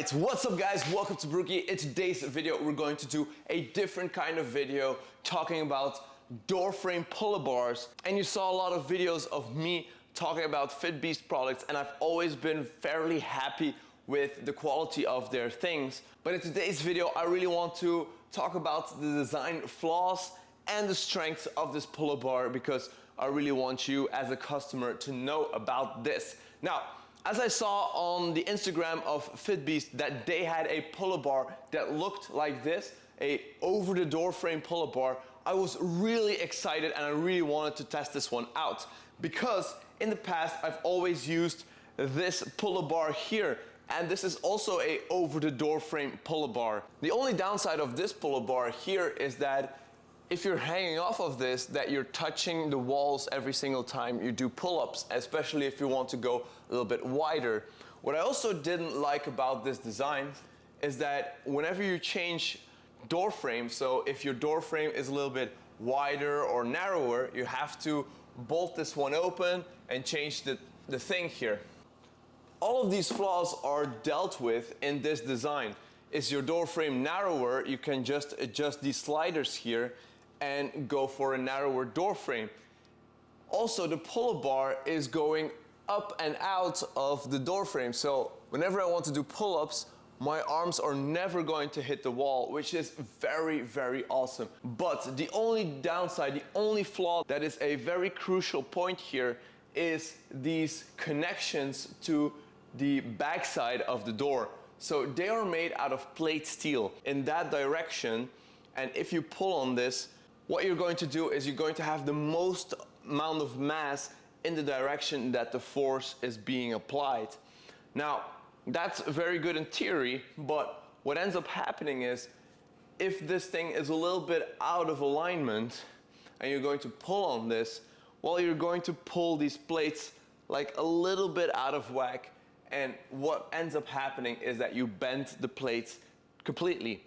Alright, what's up guys? Welcome to Barrookie. In today's video, we're going to do a different kind of video talking about door frame pull-up bars. And you saw a lot of videos of me talking about Fitbeast products, and I've always been fairly happy with the quality of their things. But in today's video, I really want to talk about the design flaws and the strengths of this pull-up bar, because I really want you as a customer to know about this. Now, as I saw on the Instagram of Fitbeast that they had a pull-up bar that looked like this, a over-the-door frame pull-up bar, I was really excited and I really wanted to test this one out, because in the past I've always used this pull-up bar here, and this is also a over-the-door frame pull-up bar. The only downside of this pull-up bar here is that if you're hanging off of this, that you're touching the walls every single time you do pull-ups, especially if you want to go a little bit wider. What I also didn't like about this design is that whenever you change door frame, so if your door frame is a little bit wider or narrower, you have to bolt this one open and change the thing here. All of these flaws are dealt with in this design. Is your door frame narrower, you can just adjust these sliders here and go for a narrower door frame. Also, the pull-up bar is going up and out of the door frame, so whenever I want to do pull-ups, my arms are never going to hit the wall, which is very, very awesome. But the only downside, the only flaw that is a very crucial point here is these connections to the backside of the door. So they are made out of plate steel in that direction, and if you pull on this, what you're going to do is you're going to have the most amount of mass in the direction that the force is being applied. Now, that's very good in theory, but what ends up happening is if this thing is a little bit out of alignment and you're going to pull on this, well, you're going to pull these plates like a little bit out of whack, and what ends up happening is that you bend the plates completely,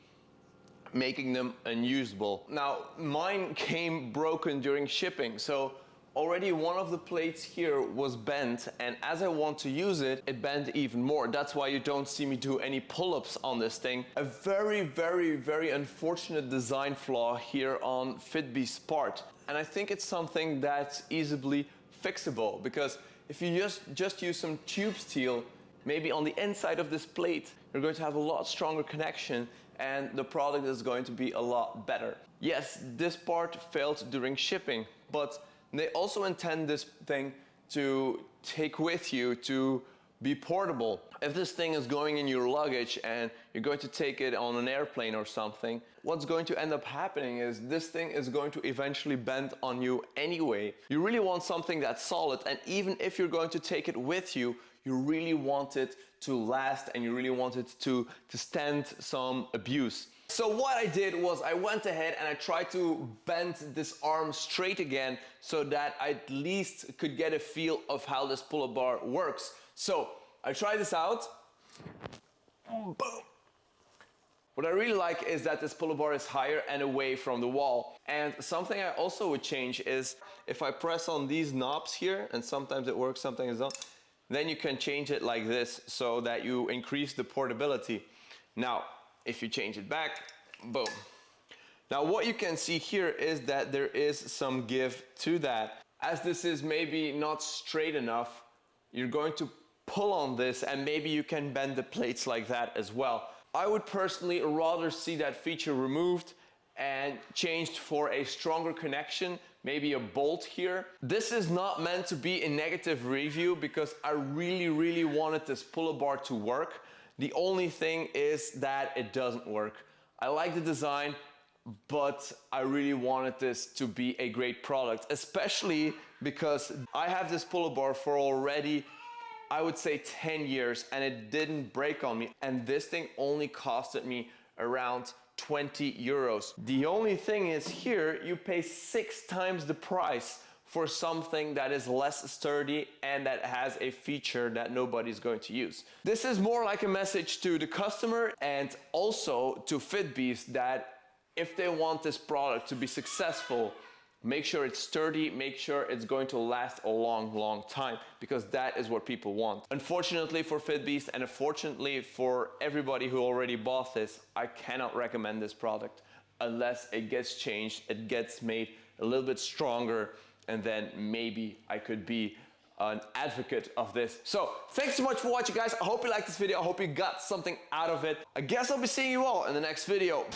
making them unusable. Now, mine came broken during shipping, so already one of the plates here was bent, and as I want to use it, it bent even more. That's why you don't see me do any pull-ups on this thing. A very, very, very unfortunate design flaw here on Fitbeast's part. And I think it's something that's easily fixable, because if you just use some tube steel, maybe on the inside of this plate, you're going to have a lot stronger connection and the product is going to be a lot better. Yes, this part failed during shipping, but they also intend this thing to take with you, to be portable. If this thing is going in your luggage and you're going to take it on an airplane or something, what's going to end up happening is this thing is going to eventually bend on you anyway. You really want something that's solid, and even if you're going to take it with you, you really want it to last and you really want it to stand some abuse. So what I did was I went ahead and I tried to bend this arm straight again so that I at least could get a feel of how this pull-up bar works. So I tried this out. Boom. What I really like is that this pull-up bar is higher and away from the wall. And something I also would change is if I press on these knobs here, and sometimes it works, sometimes it doesn't, then you can change it like this so that you increase the portability. Now, if you change it back, boom. Now what you can see here is that there is some give to that. As this is maybe not straight enough, you're going to pull on this and maybe you can bend the plates like that as well. I would personally rather see that feature removed and changed for a stronger connection, maybe a bolt here. This is not meant to be a negative review, because I really, really wanted this pull-up bar to work. The only thing is that it doesn't work. I like the design, but I really wanted this to be a great product, especially because I have this pull-up bar for already, I would say 10 years, and it didn't break on me. And this thing only costed me around 20 euros. The only thing is here, you pay 6 times the price for something that is less sturdy and that has a feature that nobody's going to use. This is more like a message to the customer and also to Fitbeast that if they want this product to be successful, Make sure it's sturdy, make sure it's going to last a long time, because that is what people want. Unfortunately for Fitbeast, and unfortunately for everybody who already bought this, I cannot recommend this product unless it gets changed, it gets made a little bit stronger, and then maybe I could be an advocate of this. So thanks so much for watching, guys. I hope you liked this video. I hope you got something out of it. I guess I'll be seeing you all in the next video.